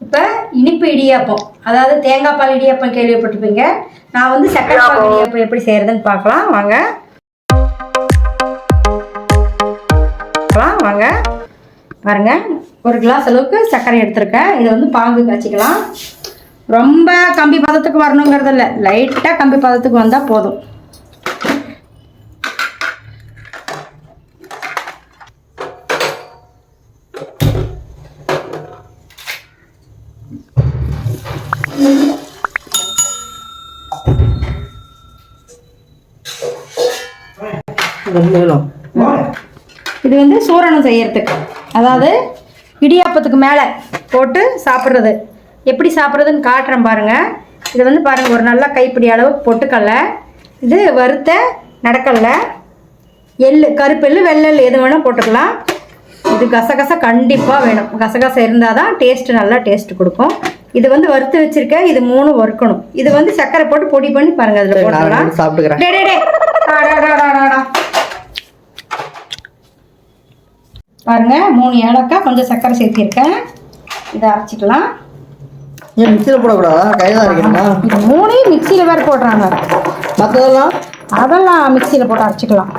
இப்போ இனிப்பு இடியாப்பம், அதாவது தேங்காய் பால் இடியாப்பம் கேள்விப்பட்டிருப்பீங்க. நான் வந்து சக்கரை பால் இடியாப்பம் எப்படி செய்யறதுன்னு பார்க்கலாம் வாங்க. வாங்க பாருங்க, ஒரு கிளாஸ் அளவுக்கு சர்க்கரை எடுத்திருக்கேன். இதை வந்து பாகு காய்ச்சிக்கலாம். ரொம்ப கம்பி பதத்துக்கு வரணுங்கிறது இல்லை, லைட்டாக கம்பி பதத்துக்கு வந்தால் போதும். இது வந்து சூரணம் செய்யறதுக்கு, அதாவது இடியாப்பத்துக்கு மேலே போட்டு சாப்பிட்றது. எப்படி சாப்பிட்றதுன்னு காட்டுறேன் பாருங்க. இது வந்து பாருங்க, ஒரு நல்ல கைப்பிடி அளவு பொட்டுக்கடலை, இது வறுத்த நடக்கடலை, எள்ளு, கருப்பெள்ளு, வெள்ளெள்ளு எது வேணால் போட்டுக்கலாம். இது கசகசா கண்டிப்பாக வேணும். கசகசா இருந்தால் தான் டேஸ்ட்டு, நல்லா டேஸ்ட் கொடுக்கும். இது வந்து வறுத்து வச்சிருக்கேன். இது 3 வறுக்கணும். இது வந்து சர்க்கரை போட்டு பொடி பண்ணி பாருங்க, அதில் போட்டுக்கலாம். சாப்பிட்டுக்கிறேன். பாருங்க, 3 ஏலக்காய், கொஞ்சம் சர்க்கரை சேர்த்திருக்கேன். இதை அரைச்சிக்கலாம். ஏன் மிக்சியில் போடக்கூடாதா? கையில் அரைக்கணுமா? இது 3 மிக்சியில் வேறு போடுறாங்க. மற்றதெல்லாம் அதெல்லாம் மிக்சியில் போட்டு அரைச்சிக்கலாம்.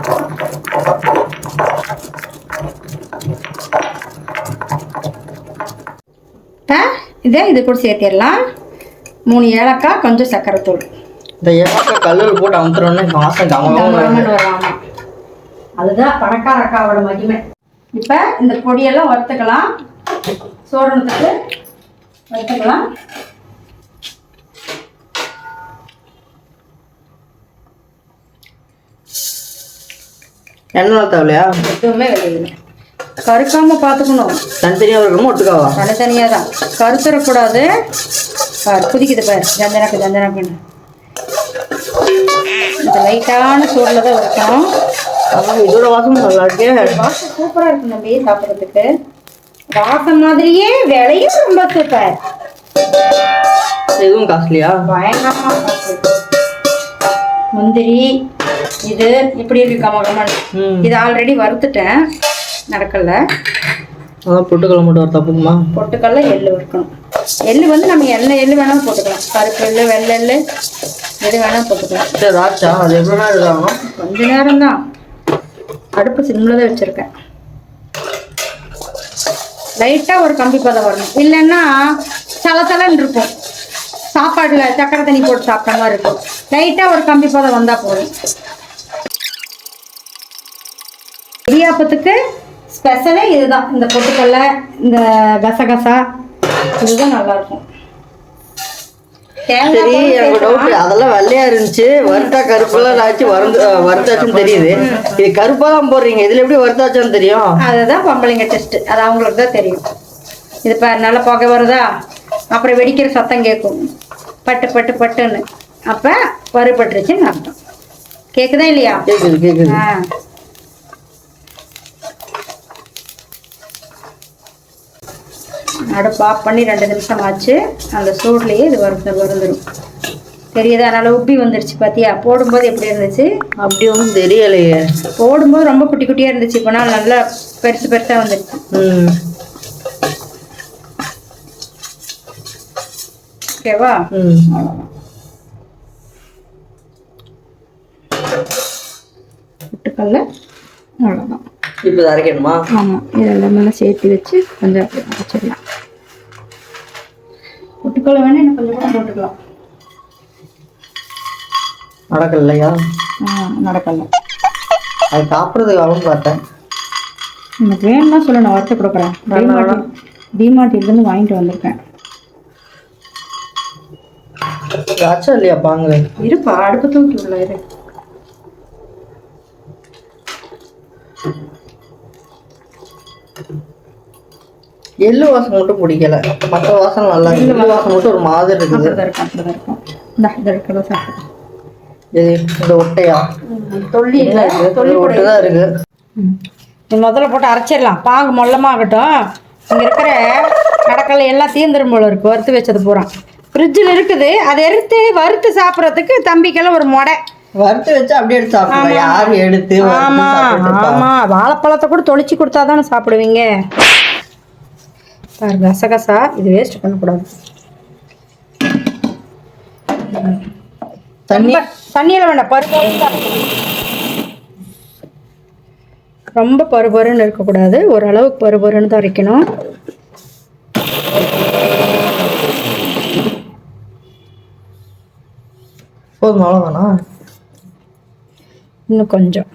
இது கூட சேர்த்திடலாம். 3 ஏலக்காய், கொஞ்சம் சர்க்கரை தூள். இந்த ஏலக்காய் கல்லில் போட்டு அமுத்துறோன்னு வாசம் வராமல், அதுதான் பணக்கார அக்காவோட மகிமை. இப்போ இந்த பொடியெல்லாம் வறுத்துக்கலாம். சோரணத்துக்கு வறுத்துக்கலாம். எண்ணெய் தேவையா? எதுவுமே வெளியில கருக்காம பார்த்துக்கணும். தனித்தனியாக இருக்கணும், ஒட்டுக்காவா? தனித்தனியாக தான், கருத்துறக்கூடாது. குதிக்குது பாரு, ஜந்தனாக்குன்னு. இந்த லைட்டான சூடில் தான் வைக்கணும். இதோட வாசம் நல்லா இருக்கு. வாசம் சூப்பராக இருக்கும் தம்பி, சாப்பிட்றதுக்கு. வாசம் மாதிரியே விலையும் ரொம்ப சூப்பர். எதுவும் காஸ்ட்லியா? பயங்கரமா காசு. முந்திரி இது இப்படி இருக்கு கமகமன். இது ஆல்ரெடி வறுத்துட்டேன். நடக்கல, அதான் பொட்டுக்கடலை மட்டும் ஒரு தப்புமா. பொட்டுக்கடலை, எள்ளு வறுக்கணும். எள்ளு வந்து நம்ம எள்ளு வேணாலும் போட்டுக்கலாம். கருப்பு எள்ளு, வெள்ளை எள்ளு எது வேணாலும் போட்டுக்கலாம். சரி ராச்சா, அது எவ்வளோ நேரம் இருக்காங்க? கொஞ்ச நேரம் தான். அடுப்பு சிம்மில் தான் வச்சுருக்கேன். லைட்டாக ஒரு கம்பி பதம் வரணும், இல்லைன்னா சலசலன்னு இருக்கும். சாப்பாடில் சக்கரை தண்ணி போட்டு சாப்பிட்ட மாதிரி இருக்கும். லைட்டாக ஒரு கம்பி பதம் வந்தால் போதும். இடியாப்பத்துக்கு ஸ்பெஷலே இதுதான். இந்த பொட்டுக்கடலை, இந்த கசகசா, இதுதான் நல்லாயிருக்கும். சரி, எனக்கு டவுட், அதெல்லாம் வெள்ளையா இருந்துச்சு, வறுத்தா கருப்பெல்லாம் ஆச்சு, வறுத்தாச்சுன்னு தெரியுது. இது கருப்பா தான் போடுறீங்க, இதுல எப்படி வறுத்தாச்சுன்னு தெரியும்? அதுதான் பொம்பளைங்க டெஸ்ட், அது அவங்களுக்கு தான் தெரியும். இது பாரு, நல்லா புகை வருதா, அப்புறம் வெடிக்கிற சத்தம் கேட்கும், பட்டு பட்டு பட்டுன்னு. அப்போ வறுபட்டுருச்சுன்னு அர்த்தம். கேட்குதா இல்லையா? கேட்குது கேட்குது. அடுப்பு ஆஃப் பண்ணி 2 நிமிஷம் ஆச்சு. அந்த சூட்லேயே இது வருந்துடும். தெரியுதா? நல்லா உப்பி வந்துருச்சு பார்த்தியா? போடும்போது எப்படி இருந்துச்சு? அப்படி ஒன்றும் தெரியலையே. போடும்போது ரொம்ப குட்டி குட்டியாக இருந்துச்சு, இப்போ நான் நல்லா பெருசு பெருசாக வந்துருச்சு. ஓகேவா? பொட்டுக்கல்ல அவ்வளோதான். இப்போ அரைக்கணுமா? ஆமாம், இதெல்லாம் மேலே சேர்த்து வச்சு கொஞ்சம் அரைச்சிடலாம். பொட்டுக்கல்ல வேணால் இன்னும் கொஞ்சம் கூட போட்டுக்கலாம். நடக்கலையா? நடக்கல. அது சாப்பிட்றதுக்கு ஆகும் பார்த்தேன். எனக்கு வேணும்னா சொல்ல, நான் வறுத்து கொடுக்குறேன். டிமார்ட்லேருந்து வாங்கிட்டு வந்திருக்கேன். ஆச்சா இல்லையா? பாங்க இருப்பா, அடுப்பு தூக்கி உள்ள இரு. எள்ளு வாசம் மட்டும் பிடிக்கல, மற்ற வாசம் நல்லா இருக்கு. எள்ளு வாசம் மட்டும் ஒரு மாதிரி இருக்குது. அப்படிதான் இருக்கும். இந்த இருக்கிறத சாப்பிட்டு இந்த ஒட்டையா தொல்லி இல்லை, தொல்லி ஒட்டு தான் இருக்கு. முதல்ல போட்டு அரைச்சிடலாம். பாகு மொல்லமாகட்டும். இங்கே இருக்கிற கடற்கரை எல்லாம் தீர்ந்துரும் போல இருக்கு, வறுத்து வச்சது பூரா ஃப்ரிட்ஜில் இருக்குது. அதை எடுத்து வறுத்து சாப்பிட்றதுக்கு தம்பிக்கெல்லாம் ஒரு மொடை. வறுத்து வச்சா அப்படியே எடுத்து சாப்பிடலாம். யாரு எடுத்து? ஆமாம் ஆமாம், வாழைப்பழத்தை கூட தொளிச்சு கொடுத்தா தானே சாப்பிடுவீங்க. பாருங்க கசகசா இது வேஸ்ட் பண்ணக்கூடாது. தண்ணி தண்ணியில் வேண்டாம், ரொம்ப பருபருன்னு இருக்கக்கூடாது, ஓரளவுக்கு பருபருன்னு தான் வைக்கணும். போதும், அவ்வளோதானா? இன்னும் கொஞ்சம்.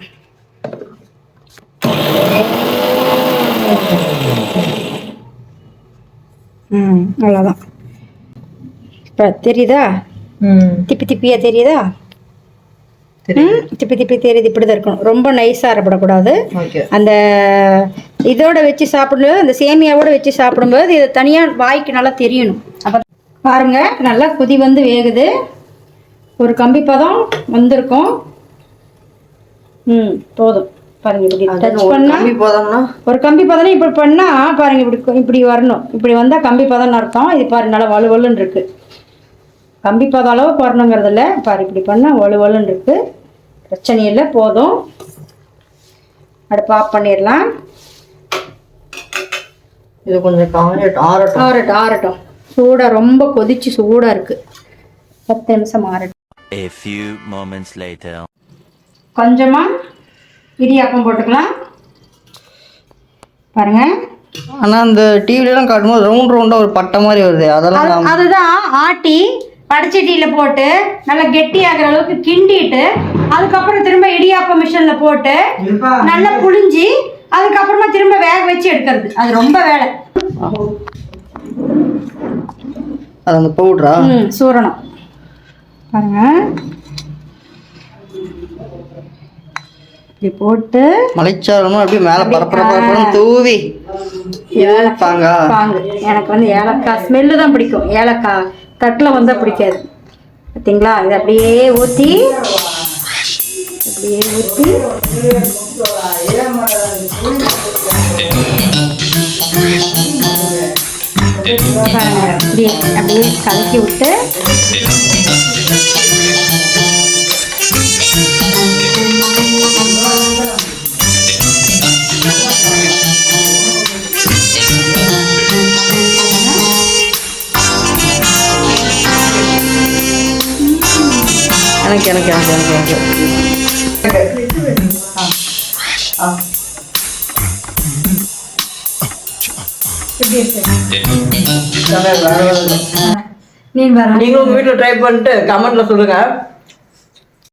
அவ்வளோதான். இப்போ தெரியுதா? திப்பி திப்பியாக தெரியுதா? திப்பி திப்பி தெரியுது. இப்படி தான் இருக்கணும், ரொம்ப நைஸாக அரைப்படக்கூடாது. அந்த இதோட வச்சு சாப்பிடும்போது, அந்த சேமியாவோட வச்சு சாப்பிடும்போது இது தனியாக வாய்க்கு நல்லா தெரியணும். அப்போ பாருங்க நல்லா கொதி வந்து வேகுது, ஒரு கம்பி பதம் வந்திருக்கும். போதும் பாருங்க. இப்படி டச் பண்ணா ஒரு கம்பி பதம் இப்படி பண்ணா பாருங்க, இப்படி இப்படி வரணும். இப்படி வந்தால் கம்பி பதம்னு அர்த்தம். இது பாருங்க நல்லா வலுவலுன்னு இருக்கு. கம்பி பதம் அளவுக்கு வரணுங்கிறது இல்லை, பாரு இப்படி பண்ணால் வலுவலுன்னு இருக்கு. பிரச்சனை இல்லை, போதும். அடுப்பு ஆஃப் பண்ணிடலாம். இது கொஞ்சம் ஆறட்டும். ஆறட்டும். சூடாக ரொம்ப கொதிச்சு சூடாக இருக்கு. 10 நிமிஷம் ஆறட்டும். A few moments later. கொஞ்சமா இடியாப்பம் போட்டுக்கலாம் பாருங்க. ஆனால் அந்த டிவிலலாம் காட்டும்போது ரவுண்டாக ஒரு பட்டை மாதிரி வருது, அதெல்லாம் அதுதான் ஆட்டி படைச்சட்டியில் போட்டு நல்லா கெட்டி ஆகிற அளவுக்கு கிண்டிட்டு அதுக்கப்புறம் திரும்ப இடியாப்ப மிஷினில் போட்டு நல்லா புளிஞ்சு அதுக்கப்புறமா திரும்ப வேக வச்சு எடுக்கிறது. அது ரொம்ப வேலை. அது அந்த பவுடரா? சூரணம் பாருங்க. இப்படி போட்டு மலைச்சாரமும் அப்படியே மேலே பரப்பரம் தூவி பாங்கு. எனக்கு வந்து ஏலக்காய் ஸ்மெல்லு தான் பிடிக்கும், ஏலக்காய் தட்டில் வந்தால் பிடிக்காது. பார்த்தீங்களா? இது அப்படியே ஊற்றி அப்படியே கலக்கி விட்டு எனக்கு நீங்களும் உங்க வீட்டில் ட்ரை பண்ணிட்டு கமெண்ட்ல சொல்லுங்க.